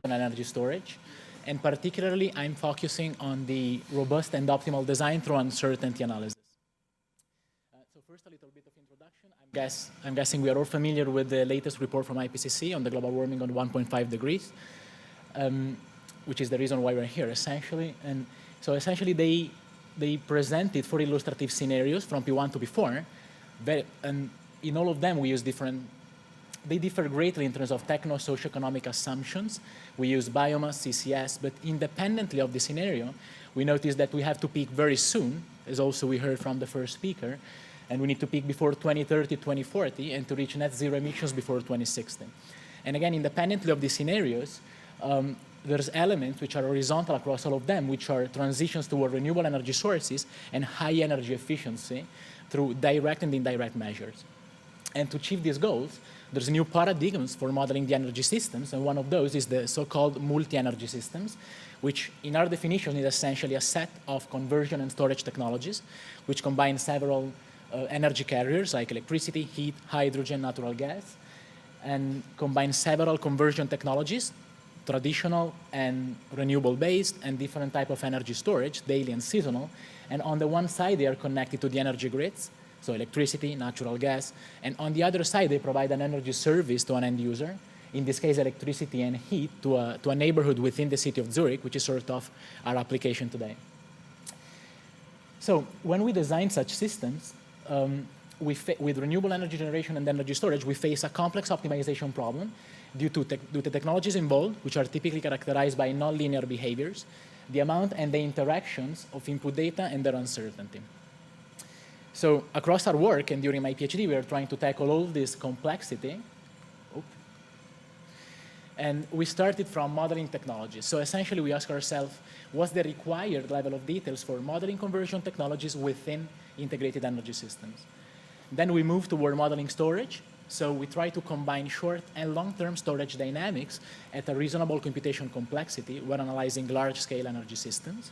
conversion and energy storage. And particularly, I'm focusing on the robust and optimal design through uncertainty analysis. So first, a little bit of introduction. I'm guessing we are all familiar with the latest report from IPCC on the global warming on 1.5 degrees, which is the reason why we're here, essentially. And so essentially, they presented 4 illustrative scenarios from P1 to P4. And in all of them, we use different. They differ greatly in terms of techno-socioeconomic assumptions. We use biomass, CCS, but independently of the scenario, we notice that we have to peak very soon, as also we heard from the first speaker, and we need to peak before 2030, 2040, and to reach net zero emissions before 2060. And again, independently of the scenarios, there's elements which are horizontal across all of them, which are transitions toward renewable energy sources and high energy efficiency through direct and indirect measures. And to achieve these goals, there's new paradigms for modeling the energy systems, and one of those is the so-called multi-energy systems, which in our definition is essentially a set of conversion and storage technologies, which combine several energy carriers like electricity, heat, hydrogen, natural gas, and combine several conversion technologies, traditional and renewable-based, and different type of energy storage, daily and seasonal. And on the one side, they are connected to the energy grids, so electricity, natural gas, and on the other side, they provide an energy service to an end user, in this case, electricity and heat to a neighborhood within the city of Zurich, which is sort of our application today. So when we design such systems, with renewable energy generation and energy storage, we face a complex optimization problem due to the technologies involved, which are typically characterized by nonlinear behaviors, the amount and the interactions of input data and their uncertainty. So across our work and during my PhD, we are trying to tackle all this complexity. And we started from modeling technologies. So essentially, we ask ourselves, what's the required level of details for modeling conversion technologies within integrated energy systems? Then we move toward modeling storage. So we try to combine short and long-term storage dynamics at a reasonable computation complexity when analyzing large-scale energy systems.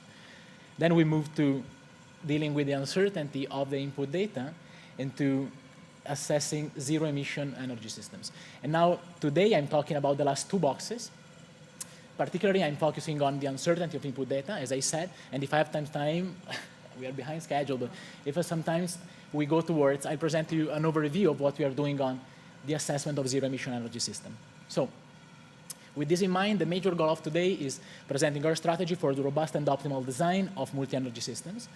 Then we move to dealing with the uncertainty of the input data and to assessing zero-emission energy systems. And now, today, I'm talking about the last 2 boxes. Particularly, I'm focusing on the uncertainty of input data, as I said, and if I have time, we are behind schedule, but if sometimes we go towards, I present to you an overview of what we are doing on the assessment of zero-emission energy system. So, with this in mind, the major goal of today is presenting our strategy for the robust and optimal design of multi-energy systems.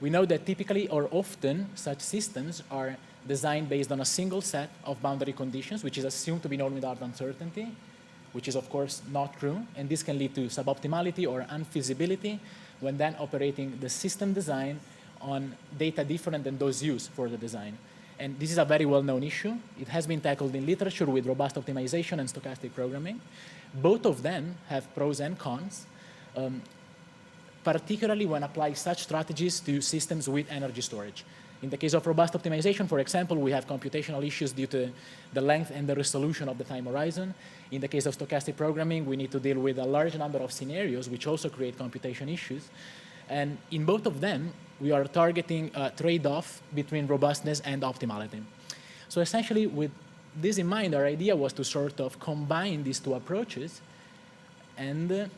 We know that typically or often such systems are designed based on a single set of boundary conditions, which is assumed to be known without uncertainty, which is of course not true, and this can lead to suboptimality or unfeasibility when then operating the system design on data different than those used for the design. And this is a very well-known issue. It has been tackled in literature with robust optimization and stochastic programming. Both of them have pros and cons, particularly when applying such strategies to systems with energy storage. In the case of robust optimization, for example, we have computational issues due to the length and the resolution of the time horizon. In the case of stochastic programming, we need to deal with a large number of scenarios, which also create computation issues. And in both of them, we are targeting a trade-off between robustness and optimality. So essentially, with this in mind, our idea was to sort of combine these 2 approaches and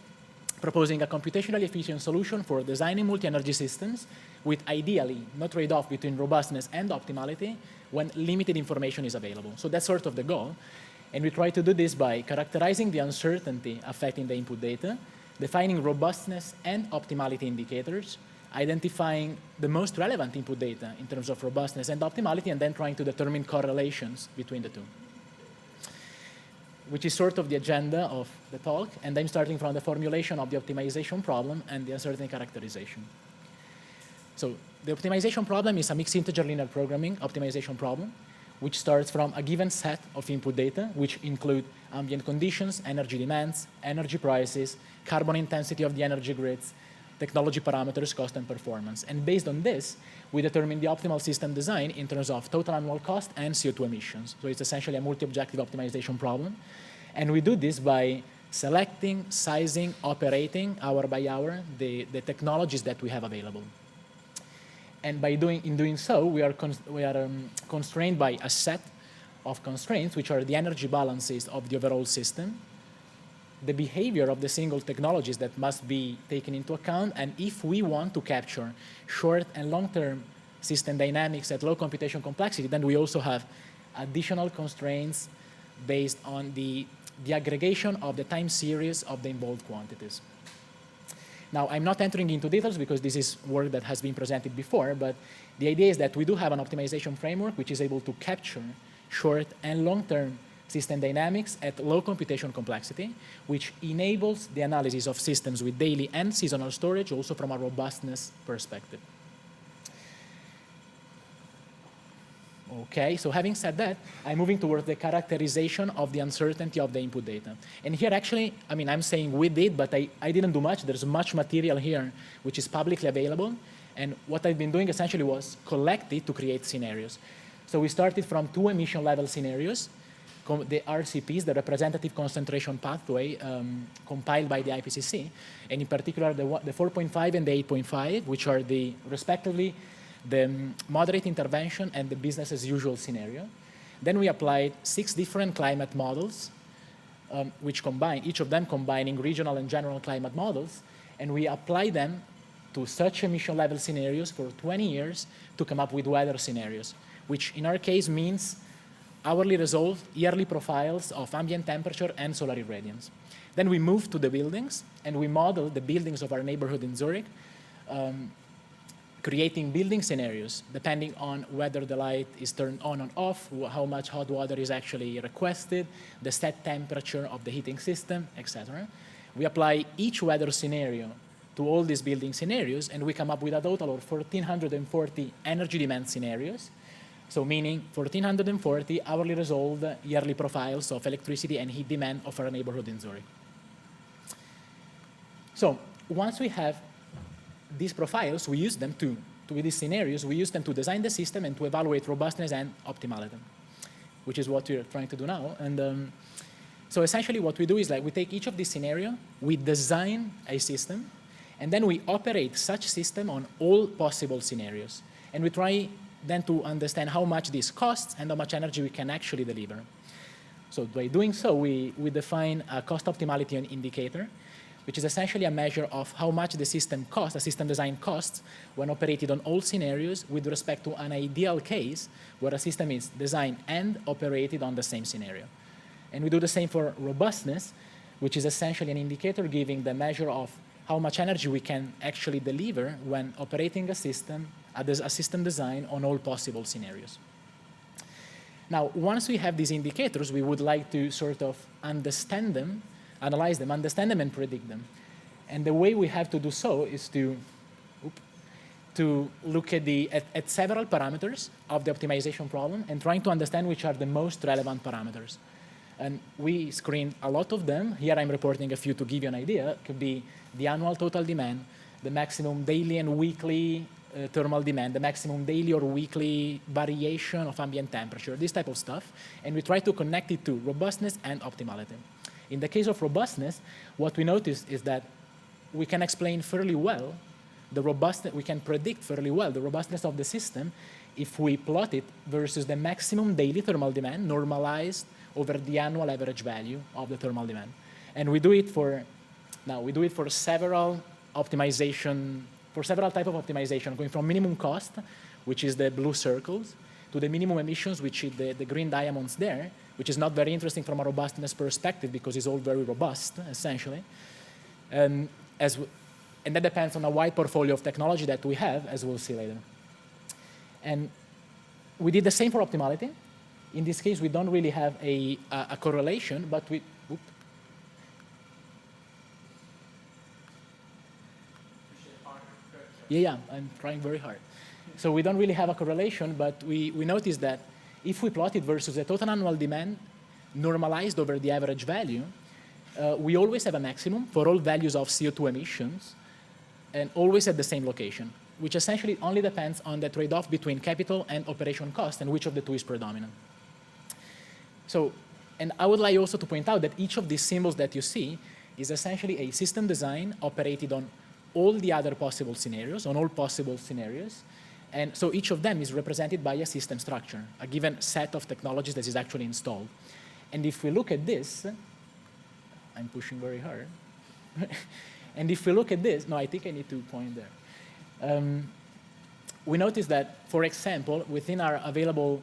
proposing a computationally efficient solution for designing multi-energy systems with ideally no trade-off between robustness and optimality when limited information is available. So that's sort of the goal. And we try to do this by characterizing the uncertainty affecting the input data, defining robustness and optimality indicators, identifying the most relevant input data in terms of robustness and optimality, and then trying to determine correlations between the 2. Which is sort of the agenda of the talk, and I'm starting from the formulation of the optimization problem and the uncertainty characterization. So the optimization problem is a mixed integer linear programming optimization problem, which starts from a given set of input data, which include ambient conditions, energy demands, energy prices, carbon intensity of the energy grids, technology parameters, cost, and performance. And based on this, we determine the optimal system design in terms of total annual cost and CO2 emissions. So it's essentially a multi-objective optimization problem. And we do this by selecting, sizing, operating hour by hour the technologies that we have available. And by doing so, we are constrained by a set of constraints, which are the energy balances of the overall system, the behavior of the single technologies that must be taken into account, and if we want to capture short and long-term system dynamics at low computation complexity, then we also have additional constraints based on the aggregation of the time series of the involved quantities. Now, I'm not entering into details because this is work that has been presented before, but the idea is that we do have an optimization framework which is able to capture short and long-term system dynamics at low computation complexity, which enables the analysis of systems with daily and seasonal storage also from a robustness perspective. Okay, so having said that, I'm moving towards the characterization of the uncertainty of the input data. And here actually, I mean, I'm saying we did, but I didn't do much. There's much material here which is publicly available. And what I've been doing essentially was collect it to create scenarios. So we started from 2 emission level scenarios, the RCPs, the representative concentration pathway, compiled by the IPCC, and in particular the 4.5 and the 8.5, which are the respectively the moderate intervention and the business as usual scenario. Then we applied 6 different climate models, which combine, each of them combining regional and general climate models, and we applied them to such emission level scenarios for 20 years to come up with weather scenarios, which in our case means hourly resolved yearly profiles of ambient temperature and solar irradiance. Then we moved to the buildings, and we modeled the buildings of our neighborhood in Zurich, creating building scenarios depending on whether the light is turned on and off, how much hot water is actually requested, the set temperature of the heating system, etc. We apply each weather scenario to all these building scenarios, and we come up with a total of 1,440 energy demand scenarios. So meaning 1,440 hourly resolved yearly profiles of electricity and heat demand of our neighborhood in Zurich. So once we have these profiles, we use them with these scenarios, we use them to design the system and to evaluate robustness and optimality, which is what we're trying to do now. And so essentially what we do is like we take each of these scenarios, we design a system, and then we operate such system on all possible scenarios. And we try then to understand how much this costs and how much energy we can actually deliver. So by doing so, we define a cost optimality indicator, which is essentially a measure of how much the system costs, a system design costs, when operated on all scenarios with respect to an ideal case where a system is designed and operated on the same scenario. And we do the same for robustness, which is essentially an indicator giving the measure of how much energy we can actually deliver when operating a system design on all possible scenarios. Now, once we have these indicators, we would like to sort of understand them, analyze them, understand them, and predict them. And the way we have to do so is to look at several parameters of the optimization problem and trying to understand which are the most relevant parameters. And we screened a lot of them. Here I'm reporting a few to give you an idea. It could be the annual total demand, the maximum daily and weekly thermal demand, the maximum daily or weekly variation of ambient temperature, this type of stuff. And we try to connect it to robustness and optimality. In the case of robustness, what we noticed is that we can explain fairly well the robustness, we can predict fairly well the robustness of the system if we plot it versus the maximum daily thermal demand normalized over the annual average value of the thermal demand. And we do it for, now we do it for several optimization, for several types of optimization, going from minimum cost, which is the blue circles, to the minimum emissions, which is the green diamonds there, which is not very interesting from a robustness perspective because it's all very robust, essentially. And that depends on a wide portfolio of technology that we have, as we'll see later. And we did the same for optimality. In this case, we don't really have a correlation, but we, oops. Yeah, I'm trying very hard. So we don't really have a correlation, but we notice that if we plot it versus the total annual demand normalized over the average value, we always have a maximum for all values of CO2 emissions and always at the same location, which essentially only depends on the trade-off between capital and operation cost and which of the two is predominant. So, and I would like also to point out that each of these symbols that you see is essentially a system design operated on all the other possible scenarios, on all possible scenarios. And so each of them is represented by a system structure, a given set of technologies that is actually installed. And if we look at this, I'm pushing very hard. And if we look at this, no, I think I need to point there. We notice that, for example, within our available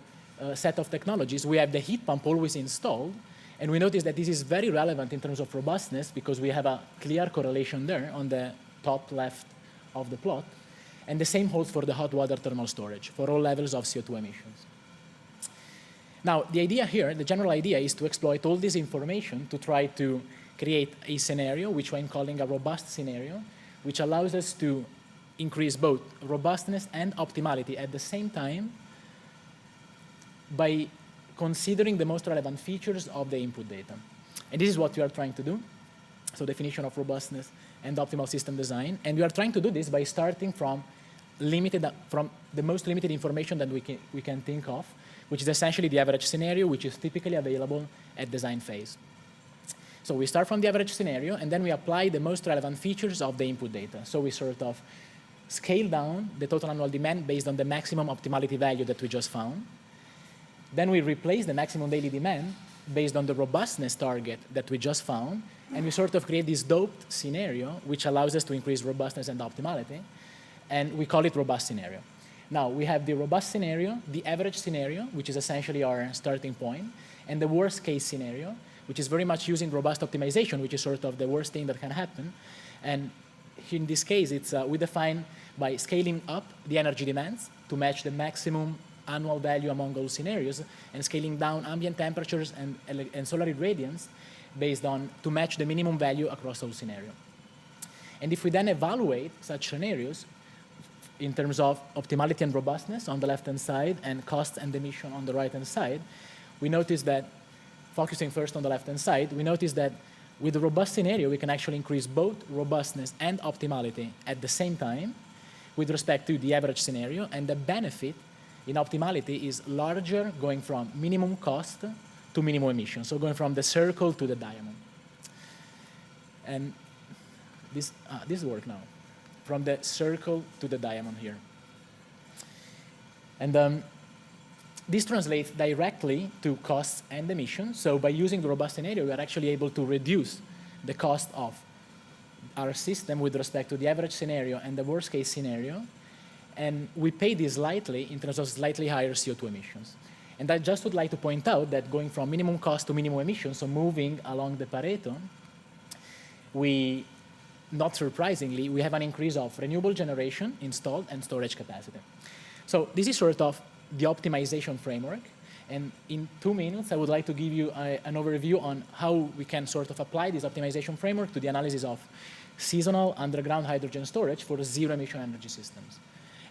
set of technologies, we have the heat pump always installed. And we notice that this is very relevant in terms of robustness because we have a clear correlation there on the top left of the plot. And the same holds for the hot water thermal storage for all levels of CO2 emissions. Now, the idea here, the general idea, is to exploit all this information to try to create a scenario, which I'm calling a robust scenario, which allows us to increase both robustness and optimality at the same time by considering the most relevant features of the input data. And this is what we are trying to do. So definition of robustness and optimal system design. And we are trying to do this by starting from the most limited information that we can think of, which is essentially the average scenario, which is typically available at design phase. So we start from the average scenario, and then we apply the most relevant features of the input data. So we sort of scale down the total annual demand based on the maximum optimality value that we just found. Then we replace the maximum daily demand based on the robustness target that we just found, and we sort of create this doped scenario, which allows us to increase robustness and optimality, and we call it robust scenario. Now, we have the robust scenario, the average scenario, which is essentially our starting point, and the worst case scenario, which is very much using robust optimization, which is sort of the worst thing that can happen. And in this case, it's we define by scaling up the energy demands to match the maximum annual value among all scenarios, and scaling down ambient temperatures and solar irradiance based on to match the minimum value across all scenarios. And if we then evaluate such scenarios in terms of optimality and robustness on the left-hand side and cost and emission on the right-hand side, we notice that, focusing first on the left-hand side, we notice that with the robust scenario, we can actually increase both robustness and optimality at the same time with respect to the average scenario, and the benefit in optimality is larger, going from minimum cost to minimum emission, so going from the circle to the diamond. And this works now, from the circle to the diamond here. And this translates directly to costs and emissions. So by using the robust scenario, we are actually able to reduce the cost of our system with respect to the average scenario and the worst case scenario. And we pay this slightly in terms of slightly higher CO2 emissions. And I just would like to point out that going from minimum cost to minimum emissions, so moving along the Pareto, we, not surprisingly, we have an increase of renewable generation installed and storage capacity. So this is sort of the optimization framework. And in 2 minutes, I would like to give you an overview on how we can sort of apply this optimization framework to the analysis of seasonal underground hydrogen storage for zero-emission energy systems.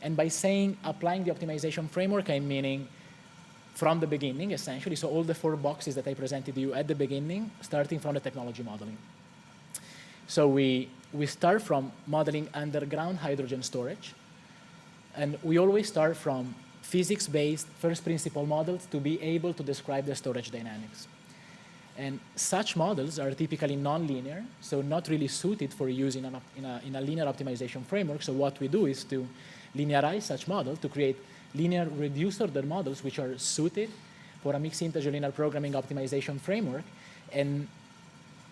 And by saying applying the optimization framework, I'm meaning from the beginning, essentially. So all the 4 boxes that I presented to you at the beginning, starting from the technology modeling. So we start from modeling underground hydrogen storage. And we always start from physics-based first principle models to be able to describe the storage dynamics. And such models are typically non-linear, so not really suited for use in a linear optimization framework. So what we do is to linearize such models to create linear reduced order models which are suited for a mixed integer linear programming optimization framework, and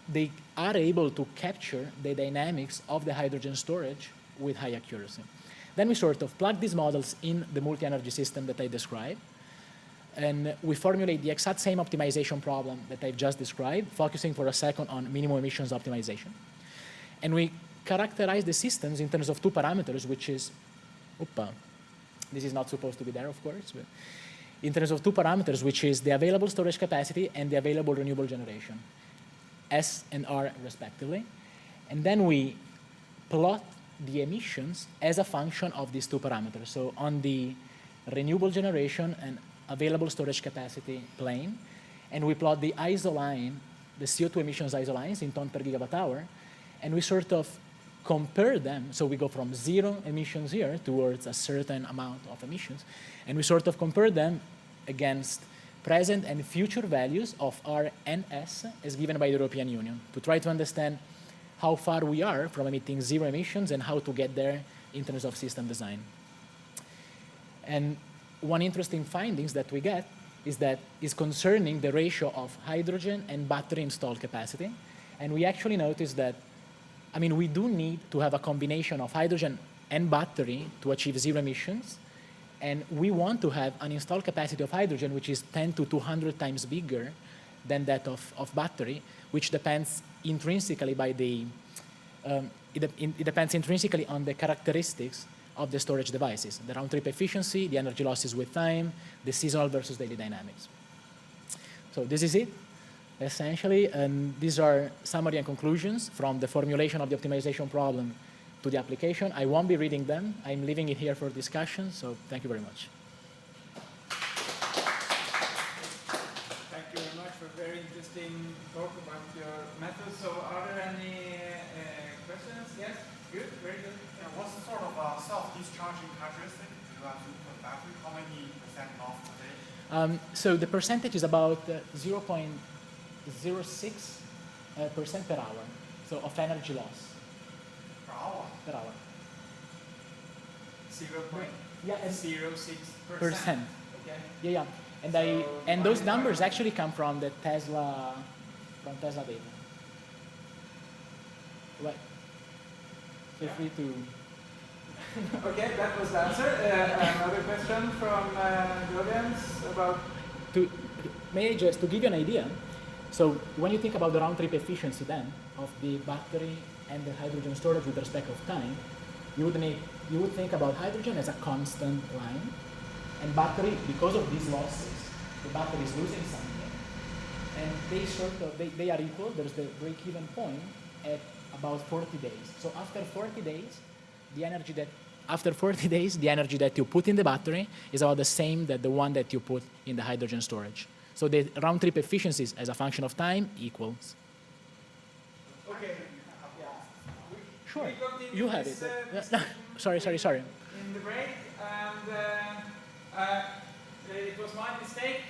they are able to capture the dynamics of the hydrogen storage with high accuracy. Then we sort of plug these models in the multi-energy system that I described, and we formulate the exact same optimization problem that I've just described, focusing for a second on minimum emissions optimization. And we characterize the systems in terms of 2 parameters, which is, this is not supposed to be there, of course, but in terms of 2 parameters, which is the available storage capacity and the available renewable generation, S and R respectively. And then we plot the emissions as a function of these 2 parameters. So on the renewable generation and available storage capacity plane, and we plot the isoline, the CO2 emissions isolines in ton per gigawatt hour, and we sort of compare them. So we go from 0 emissions here towards a certain amount of emissions, and we sort of compare them against present and future values of R and S as given by the European Union to try to understand how far we are from emitting 0 emissions and how to get there in terms of system design. And one interesting findings that we get is concerning the ratio of hydrogen and battery installed capacity. And we actually noticed that, I mean, we do need to have a combination of hydrogen and battery to achieve zero emissions. And we want to have an installed capacity of hydrogen which is 10 to 200 times bigger than that of battery, which depends intrinsically by the, it depends intrinsically on the characteristics of the storage devices, the round-trip efficiency, the energy losses with time, the seasonal versus daily dynamics. So this is it, essentially, and these are summary and conclusions from the formulation of the optimization problem to the application. I won't be reading them. I'm leaving it here for discussion, so thank you very much. Thank you very much for a very interesting talk about your method. So are there any questions? Yes? Good, very good. Yeah, what's the sort of self-discharging characteristic you have for the battery? How many percent off per day? So the percentage is about 0.06% per hour, so of energy loss. Per hour? Per hour. 0.06%. Percent. Okay. Yeah. And So and those numbers actually come from the Tesla data. Right. Feel free to. Okay, that was the answer. Another question from the audience about. May I just to give you an idea? So when you think about the round trip efficiency then of the battery and the hydrogen storage with respect of time, you would think about hydrogen as a constant line, and battery, because of these losses, the battery is losing something, and they are equal. There's the break-even point at about 40 days. So after 40 days, the energy that you put in the battery is about the same that the one that you put in the hydrogen storage. So the round trip efficiencies as a function of time equals. Okay. Sure. We continue You have this, it. this Sorry. in the break, and it was my mistake